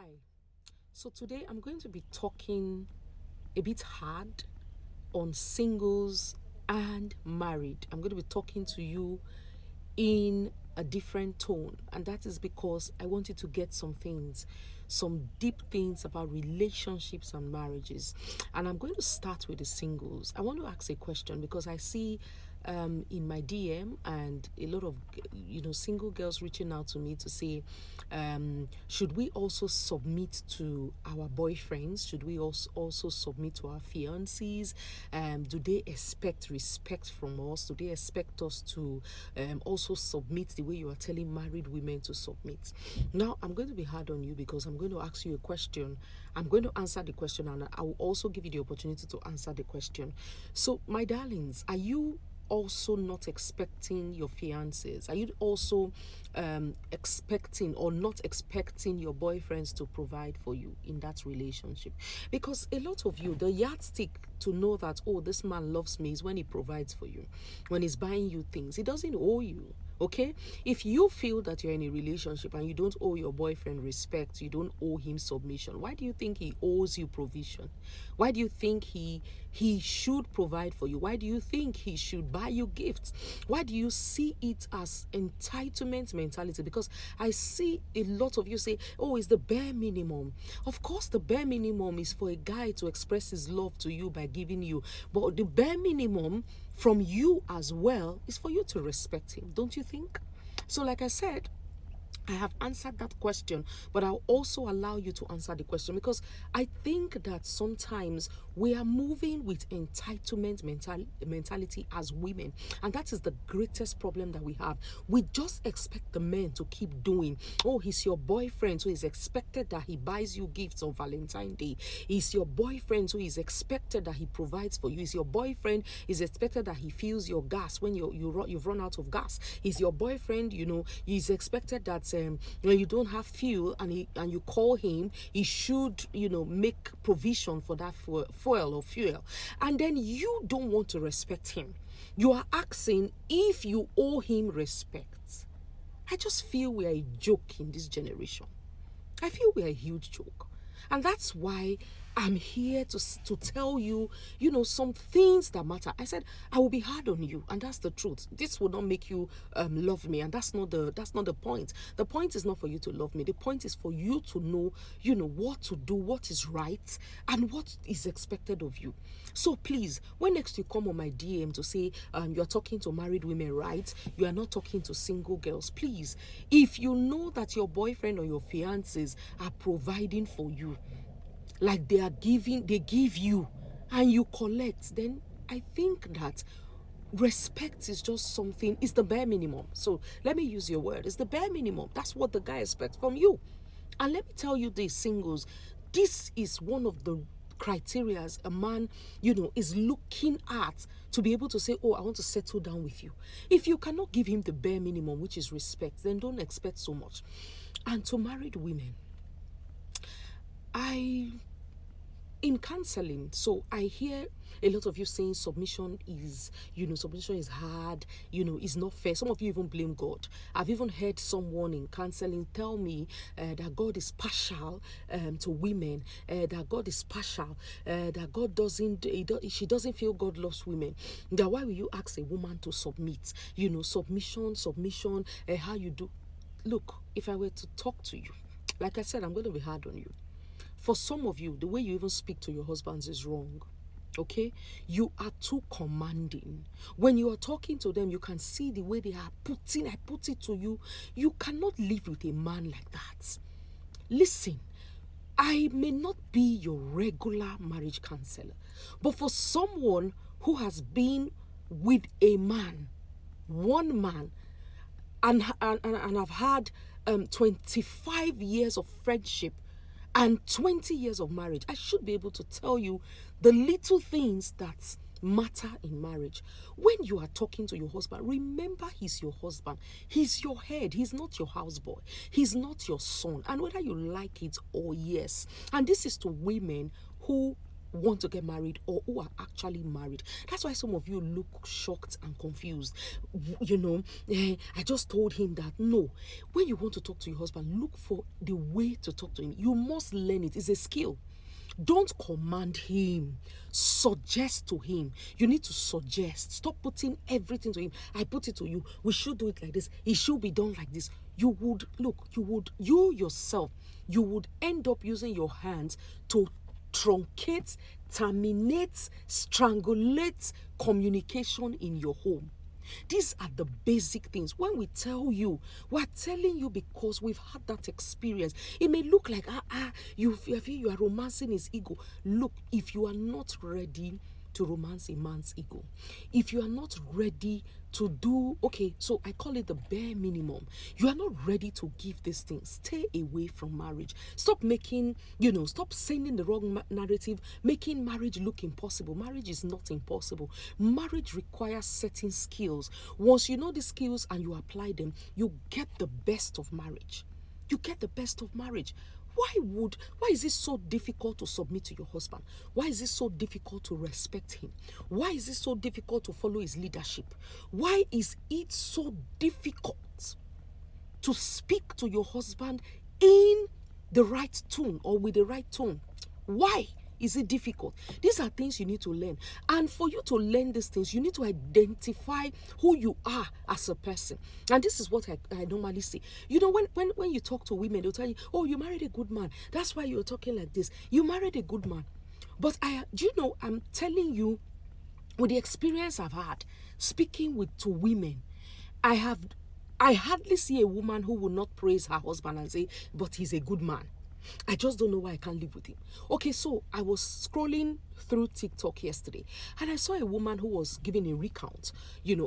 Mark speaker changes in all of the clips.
Speaker 1: Hi. So today I'm going to be talking a bit hard on singles and married. I'm going to be talking to you in a different tone, and that is because I want you to get some deep things about relationships and marriages. And I'm going to start with the singles. I want to ask a question because I see in my DM and a lot of single girls reaching out to me to say, should we also submit to our boyfriends? Should we also submit to our fiancés? Do they expect respect from us? Do they expect us to also submit the way you are telling married women to submit? Now, I'm going to be hard on you because I'm going to ask you a question. I'm going to answer the question, and I will also give you the opportunity to answer the question. So, my darlings, are you also not expecting your fiancés? Are you also expecting or not expecting your boyfriends to provide for you in that relationship? Because a lot of you, the yardstick to know that, oh, this man loves me is when he provides for you, when he's buying you things. He doesn't owe you. Okay, if you feel that you're in a relationship and you don't owe your boyfriend respect, you don't owe him submission, why do you think he owes you provision? Why do you think he should provide for you? Why do you think he should buy you gifts? Why do you see it as entitlement mentality? Because I see a lot of you say, oh, it's the bare minimum. Of course, the bare minimum is for a guy to express his love to you by giving you, but the bare minimum from you as well is for you to respect him, don't you think? So, like I said, I have answered that question, but I'll also allow you to answer the question because I think that sometimes we are moving with entitlement mentality as women, and that is the greatest problem that we have. We just expect the men to keep doing. Oh, he's your boyfriend, so it's expected that he buys you gifts on Valentine's Day. He's your boyfriend, so it's expected that he provides for you. He's your boyfriend, it's expected that he fills your gas when you've run out of gas. He's your boyfriend, he's expected that when you don't have fuel and you call him, he should make provision for that fuel or fuel. And then you don't want to respect him. You are asking if you owe him respect. I just feel we are a joke in this generation. I feel we are a huge joke. And that's why I'm here to tell you, some things that matter. I said I will be hard on you, and that's the truth. This will not make you love me, and that's not the point. The point is not for you to love me. The point is for you to know, what to do, what is right, and what is expected of you. So please, when next you come on my DM to say you're talking to married women, right? You are not talking to single girls. Please, if you know that your boyfriend or your fiancés are providing for you, like they give you and you collect, then I think that respect is just something, it's the bare minimum. So let me use your word, it's the bare minimum. That's what the guy expects from you. And let me tell you this, singles, this is one of the criteria a man is looking at to be able to say, oh, I want to settle down with you. If you cannot give him the bare minimum, which is respect, then don't expect so much. And to married women, in counseling, so I hear a lot of you saying submission is hard, is not fair. Some of you even blame God. I've even heard someone in counseling tell me that God is partial to women, that God is partial, that God she doesn't feel God loves women. That why will you ask a woman to submit? Submission, how you do. Look, if I were to talk to you, like I said, I'm going to be hard on you. For some of you, the way you even speak to your husbands is wrong. Okay? You are too commanding. When you are talking to them, you can see the way they are putting, I put it to you, you cannot live with a man like that. Listen, I may not be your regular marriage counselor, but for someone who has been with a man, one man, and I've had 25 years of friendship and 20 years of marriage, I should be able to tell you the little things that matter in marriage. When you are talking to your husband, remember he's your husband. He's your head. He's not your houseboy. He's not your son. And whether you like it or yes, and this is to women who want to get married or who are actually married. That's why some of you look shocked and confused. I just told him that. No, when you want to talk to your husband, look for the way to talk to him. You must learn it. It's a skill. Don't command him. Suggest to him. You need to suggest. Stop putting everything to him. I put it to you. We should do it like this. It should be done like this. You yourself, you would end up using your hands to truncate, terminate, strangulate communication in your home. These are the basic things. When we tell you, we're telling you because we've had that experience. It may look like, you feel you are romancing his ego. Look, if you are not ready to romance a man's ego, if you are not ready to do, so I call it the bare minimum. You are not ready to give these things. Stay away from marriage. Stop making, stop sending the wrong narrative, making marriage look impossible. Marriage is not impossible. Marriage requires certain skills. Once you know the skills and you apply them, you get the best of marriage. You get the best of marriage. Why is it so difficult to submit to your husband? Why is it so difficult to respect him? Why is it so difficult to follow his leadership? Why is it so difficult to speak to your husband in the right tone or with the right tone? Why is it difficult? These are things you need to learn. And for you to learn these things, you need to identify who you are as a person. And this is what I normally say. When you talk to women, they'll tell you, oh, you married a good man. That's why you're talking like this. You married a good man. But I'm telling you, with the experience I've had, speaking to women, I hardly see a woman who will not praise her husband and say, but he's a good man. I just don't know why I can't live with him. So I was scrolling through TikTok yesterday and I saw a woman who was giving a recount,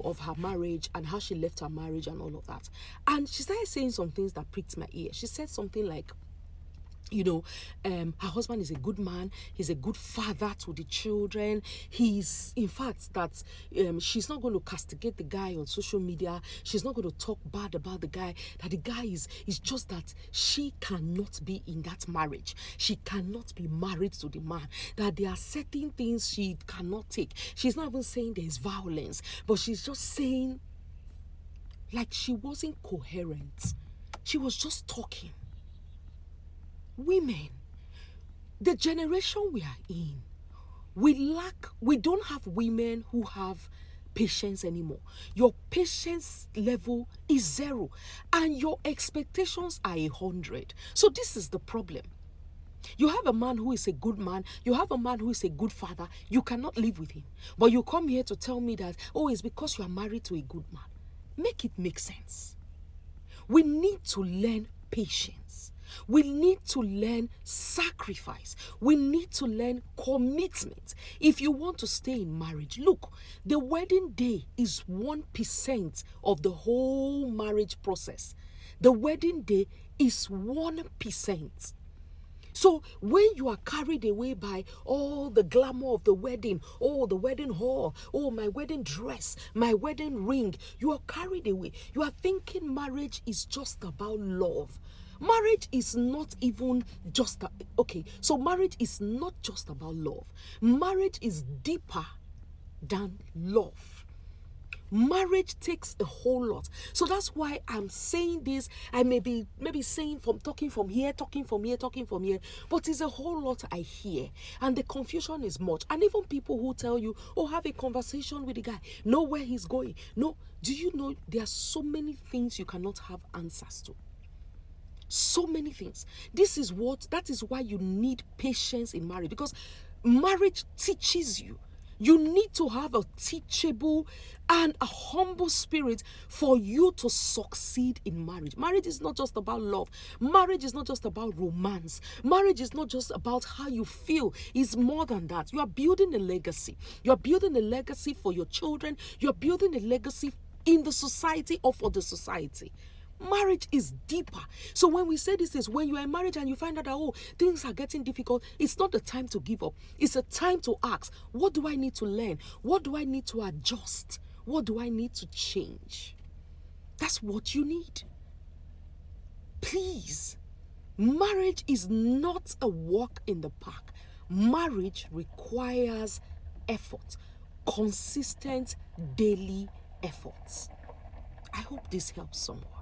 Speaker 1: of her marriage and how she left her marriage and all of that. And she started saying some things that pricked my ear. She said something like, her husband is a good man. He's a good father to the children. He's, in fact, that she's not going to castigate the guy on social media. She's not going to talk bad about the guy. That the guy is just that she cannot be in that marriage. She cannot be married to the man. That there are certain things she cannot take. She's not even saying there's violence, but she's just saying, like, she wasn't coherent. She was just talking. Women, the generation we are in, we don't have women who have patience anymore. Your patience level is 0 and your expectations are 100. So this is the problem. You have a man who is a good man. You have a man who is a good father. You cannot live with him. But you come here to tell me that, it's because you are married to a good man. Make it make sense. We need to learn patience. We need to learn sacrifice. We need to learn commitment. If you want to stay in marriage, look, the wedding day is 1% of the whole marriage process. The wedding day is 1%. So when you are carried away by all the glamour of the wedding, the wedding hall, my wedding dress, my wedding ring, you are carried away. You are thinking marriage is just about love. Marriage is not even just so marriage is not just about love. Marriage is deeper than love. Marriage takes a whole lot. So that's why I'm saying this. I may be saying talking from here, but it's a whole lot I hear. And the confusion is much. And even people who tell you, have a conversation with the guy, know where he's going. No, do you know there are so many things you cannot have answers to? So many things. That is why you need patience in marriage, because marriage teaches you. You need to have a teachable and a humble spirit for you to succeed in marriage. Marriage is not just about love. Marriage is not just about romance. Marriage is not just about how you feel. It's more than that. You are building a legacy. You are building a legacy for your children. You are building a legacy in the society or for the society. Marriage is deeper. So when we say this is when you are in marriage and you find out that things are getting difficult, it's not the time to give up. It's a time to ask, what do I need to learn? What do I need to adjust? What do I need to change? That's what you need. Please, marriage is not a walk in the park. Marriage requires effort, consistent daily efforts. I hope this helps someone.